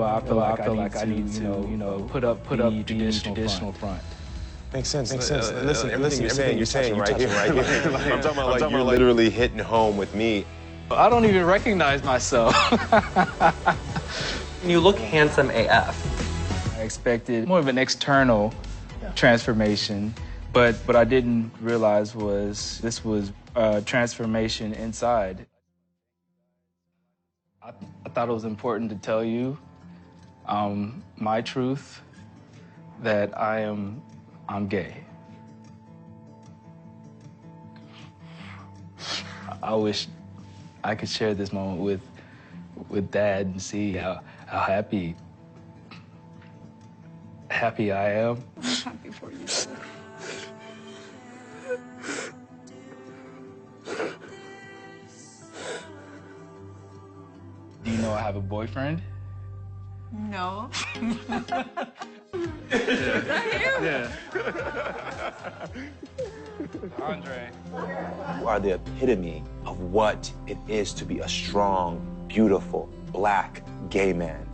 I feel like I need to, put up the traditional front. Makes sense. Listen, everything you're saying right here. I'm talking about like you're literally hitting home with me. I don't even recognize myself. You look handsome AF. I expected more of an external transformation, but what I didn't realize was this was a transformation inside. I thought it was important to tell you my truth, that I'm gay. I wish I could share this moment with Dad and see how happy I am. I'm happy for you. Do you know I have a boyfriend? No. Yeah. Andre. You are the epitome of what it is to be a strong, beautiful, black, gay man.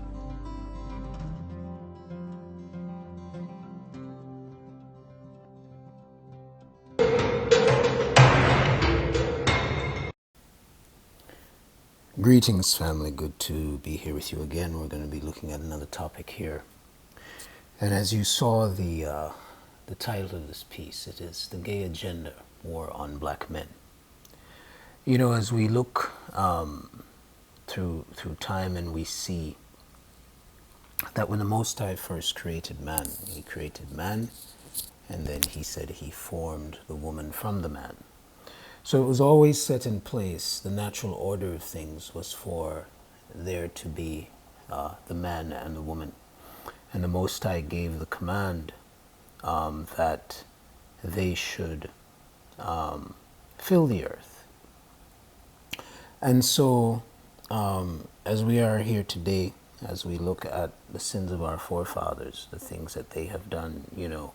Greetings, family. Good to be here with you again. We're going to be looking at another topic here. And as you saw the title of this piece, it is The Gay Agenda, War on Black Men. You know, as we look through time and we see that when the Most High first created man, he created man, and then he said he formed the woman from the man. So it was always set in place, the natural order of things was for there to be the man and the woman. And the Most High gave the command that they should fill the earth. And so as we are here today, as we look at the sins of our forefathers, the things that they have done, you know,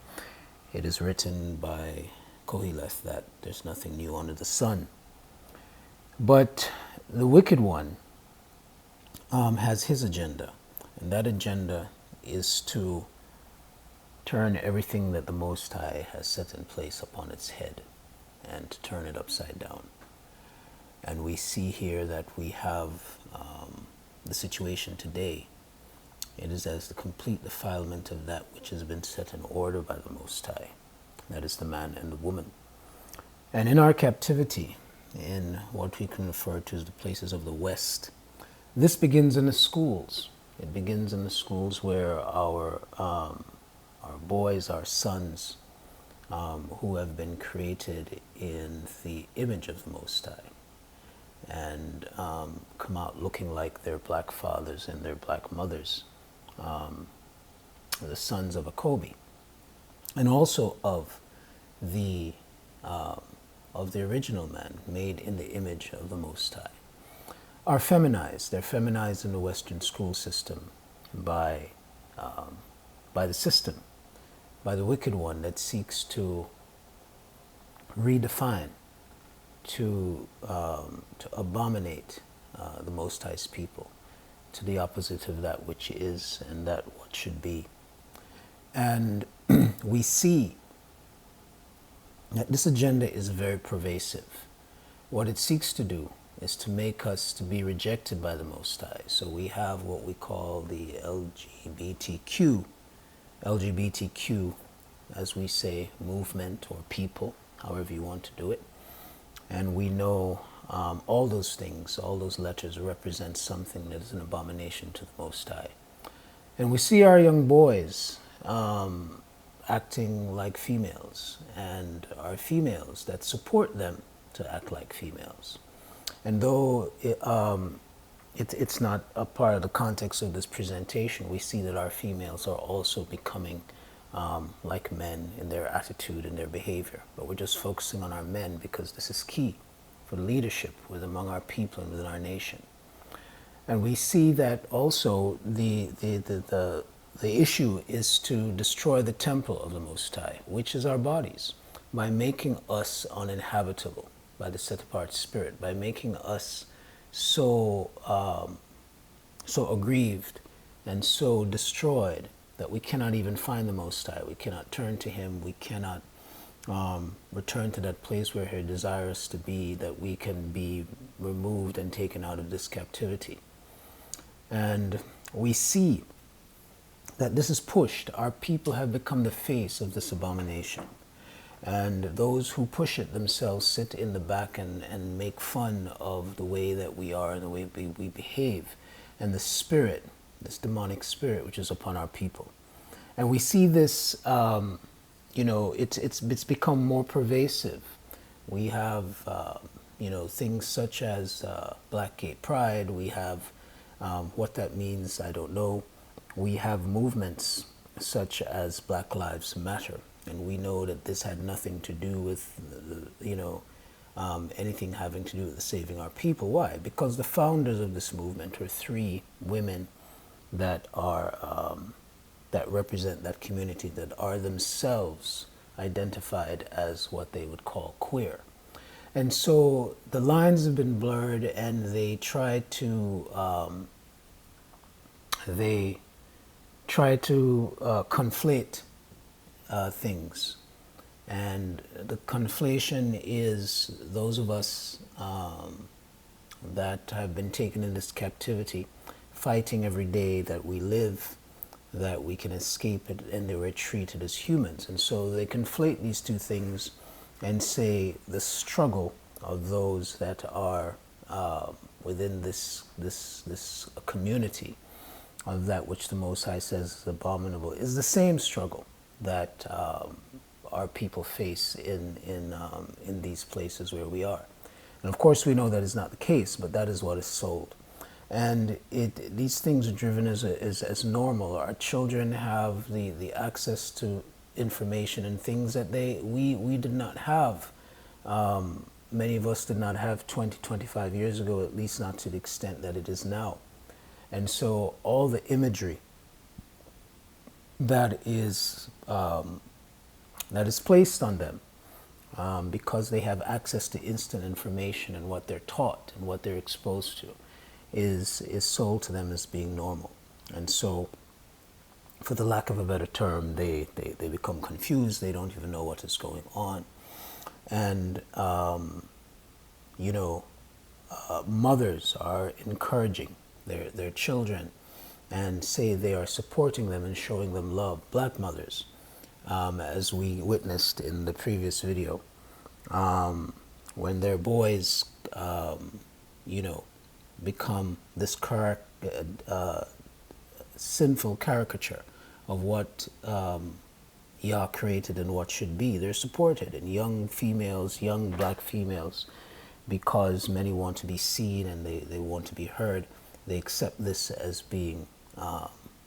it is written by Kohileth that there's nothing new under the sun. But the wicked one has his agenda, and that agenda is to turn everything that the Most High has set in place upon its head and to turn it upside down. And we see here that we have the situation today. It is as the complete defilement of that which has been set in order by the Most High. That is the man and the woman. And in our captivity, in what we can refer to as the places of the West, this begins in the schools. It begins in the schools where our boys, our sons, who have been created in the image of the Most High, and come out looking like their black fathers and their black mothers, the sons of Yakobi, and also of the original man made in the image of the Most High, are feminized. They're feminized in the Western school system by the system, by the wicked one that seeks to redefine, to abominate the Most High's people, to the opposite of that which is and that what should be. And we see that this agenda is very pervasive. What it seeks to do is to make us to be rejected by the Most High. So we have what we call the LGBTQ, as we say, movement or people, however you want to do it. And we know all those things, all those letters represent something that is an abomination to the Most High. And we see our young boys acting like females, and our females that support them to act like females. And though it's not a part of the context of this presentation, we see that our females are also becoming like men in their attitude and their behavior. But we're just focusing on our men because this is key for leadership among our people and within our nation. And we see that also the issue is to destroy the temple of the Most High, which is our bodies, by making us uninhabitable by the set-apart spirit, by making us so aggrieved and so destroyed that we cannot even find the Most High. We cannot turn to Him. We cannot return to that place where He desires us to be, that we can be removed and taken out of this captivity. And we see that this is pushed. Our people have become the face of this abomination. And those who push it themselves sit in the back and make fun of the way that we are and the way we behave, and the spirit, this demonic spirit which is upon our people. And we see this, it's become more pervasive. We have, things such as Black Gay Pride. We have what that means, I don't know. We have movements such as Black Lives Matter. And we know that this had nothing to do with, anything having to do with saving our people. Why? Because the founders of this movement are three women that are that represent that community, that are themselves identified as what they would call queer. And so the lines have been blurred, and they try to conflate things. And the conflation is those of us that have been taken in this captivity, fighting every day that we live, that we can escape it, and they were treated as humans. And so they conflate these two things and say the struggle of those that are within this community of that which the Most High says is abominable is the same struggle that our people face in these places where we are. And of course we know that is not the case, but that is what is sold. And these things are driven as normal. Our children have the access to information and things that we did not have. Many of us did not have 20, 25 years ago, at least not to the extent that it is now. And so all the imagery that is placed on them, because they have access to instant information, and what they're taught and what they're exposed to is sold to them as being normal. And so, for the lack of a better term, they become confused. They don't even know what is going on. And mothers are encouraging their children and say they are supporting them and showing them love. Black mothers, as we witnessed in the previous video, when their boys, become this sinful caricature of what Yah created and what should be, they're supported. And young females, young black females, because many want to be seen and they want to be heard, they accept this as being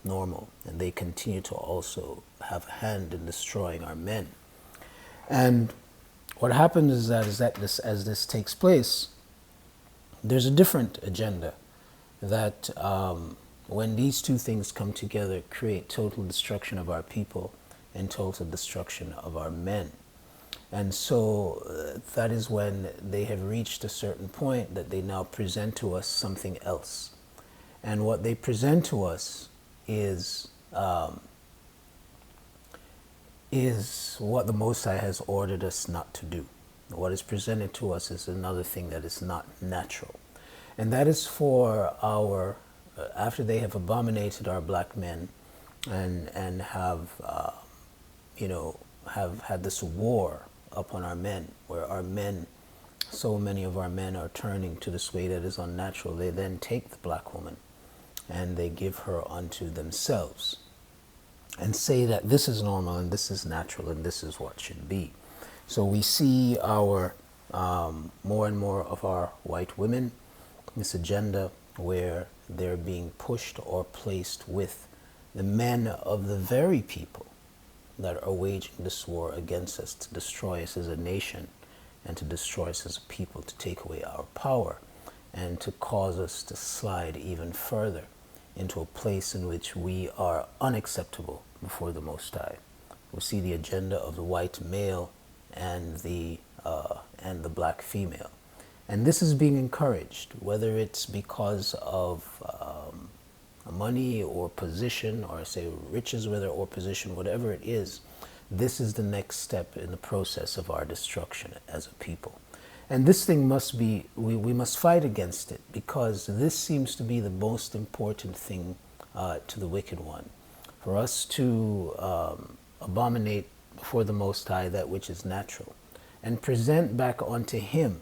normal, and they continue to also have a hand in destroying our men. And what happens is that as this takes place, there's a different agenda that when these two things come together, create total destruction of our people and total destruction of our men. And so that is when they have reached a certain point that they now present to us something else. And what they present to us is what the Most High has ordered us not to do. What is presented to us is another thing that is not natural. And that is for our, after they have abominated our black men and have, have had this war upon our men, where our men, so many of our men are turning to this way that is unnatural, they then take the black woman and they give her unto themselves and say that this is normal and this is natural and this is what should be. So we see our more and more of our white women, this agenda where they're being pushed or placed with the men of the very people that are waging this war against us to destroy us as a nation and to destroy us as a people, to take away our power and to cause us to slide even further into a place in which we are unacceptable before the Most High. We see the agenda of the white male and the black female. And this is being encouraged, whether it's because of money or position, or say riches, whether or position, whatever it is, this is the next step in the process of our destruction as a people. And this thing must be, we must fight against it, because this seems to be the most important thing to the wicked one. For us to abominate before the Most High that which is natural, and present back unto Him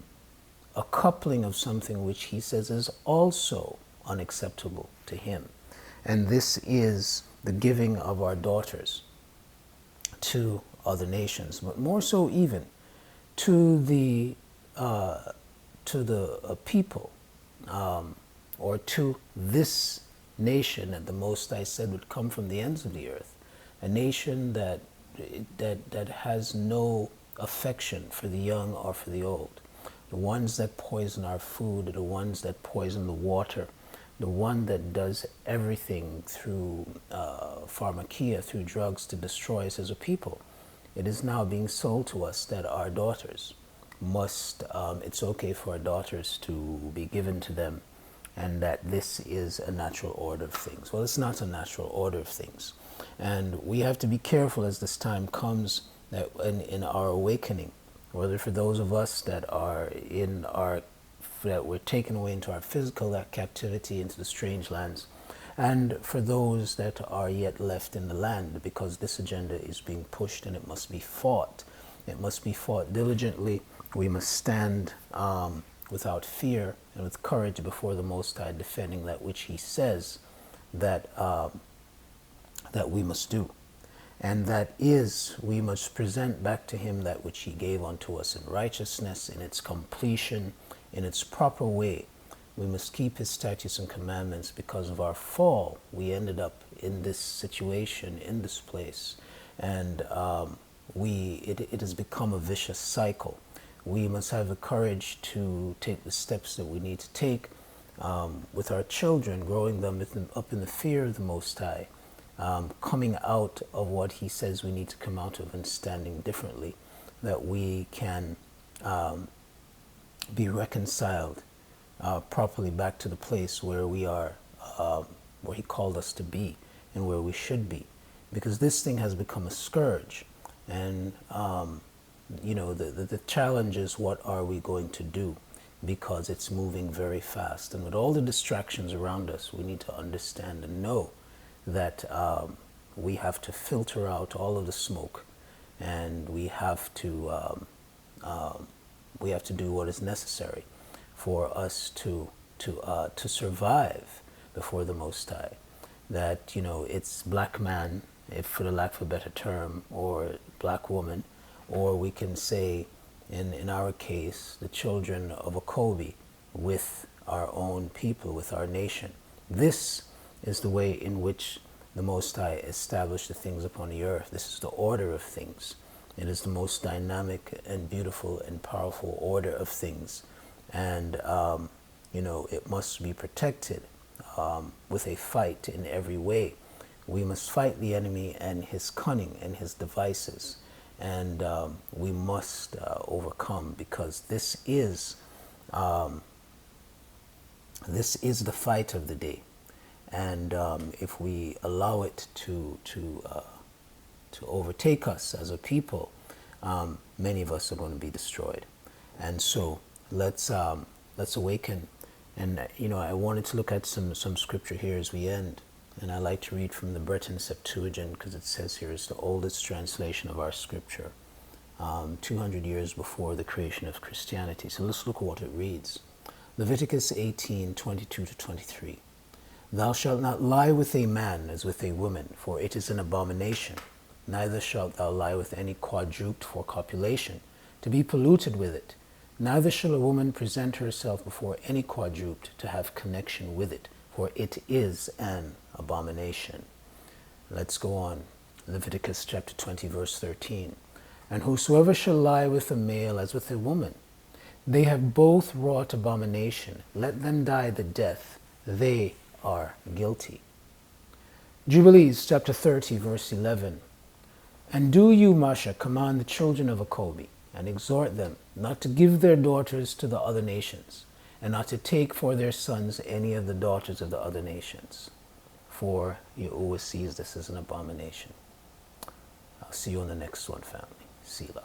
a coupling of something which He says is also unacceptable to Him. And this is the giving of our daughters to other nations, but more so even to the people, or to this nation that the Most High said would come from the ends of the earth, a nation that has no affection for the young or for the old, the ones that poison our food, the ones that poison the water, the one that does everything through pharmakia, through drugs, to destroy us as a people. It is now being sold to us that our daughters must, it's okay for our daughters to be given to them, and that this is a natural order of things. Well, it's not a natural order of things. And we have to be careful as this time comes, that in our awakening, whether for those of us that are that were taken away into our physical captivity, into the strange lands, and for those that are yet left in the land, because this agenda is being pushed and it must be fought. It must be fought diligently. We must stand without fear and with courage before the Most High, defending that which He says that that we must do. And that is, we must present back to Him that which He gave unto us in righteousness, in its completion, in its proper way. We must keep His statutes and commandments. Because of our fall, we ended up in this situation, in this place. And it has become a vicious cycle. We must have the courage to take the steps that we need to take with our children, growing them up in the fear of the Most High, coming out of what He says we need to come out of, and standing differently, that we can be reconciled properly back to the place where we are, where He called us to be, and where we should be. Because this thing has become a scourge. And you know, the challenge is, what are we going to do? Because it's moving very fast. And with all the distractions around us, we need to understand and know that we have to filter out all of the smoke, and we have to do what is necessary for us to survive before the Most High. That, you know, it's black man, if for the lack of a better term, or black woman, or we can say, in our case, the children of Yakobi, with our own people, with our nation. This is the way in which the Most High established the things upon the earth. This is the order of things. It is the most dynamic and beautiful and powerful order of things. And, you know, it must be protected with a fight in every way. We must fight the enemy and his cunning and his devices. And we must overcome, because this is the fight of the day. And if we allow it to overtake us as a people, many of us are going to be destroyed. And so let's awaken. And you know, I wanted to look at some scripture here as we end. And I like to read from the Breton Septuagint, because it says here it's the oldest translation of our scripture, 200 years before the creation of Christianity. So let's look at what it reads. Leviticus 18:22-23. Thou shalt not lie with a man as with a woman, for it is an abomination. Neither shalt thou lie with any quadruped for copulation, to be polluted with it. Neither shall a woman present herself before any quadruped to have connection with it, for it is an abomination. Let's go on. Leviticus chapter 20, verse 13. And whosoever shall lie with a male as with a woman, they have both wrought abomination. Let them die the death. They are guilty. Jubilees chapter 30, verse 11. And do you, Masha, command the children of Yakobi, and exhort them not to give their daughters to the other nations, and not to take for their sons any of the daughters of the other nations. For Yahuwah sees this as an abomination. I'll see you on the next one, family. Selah.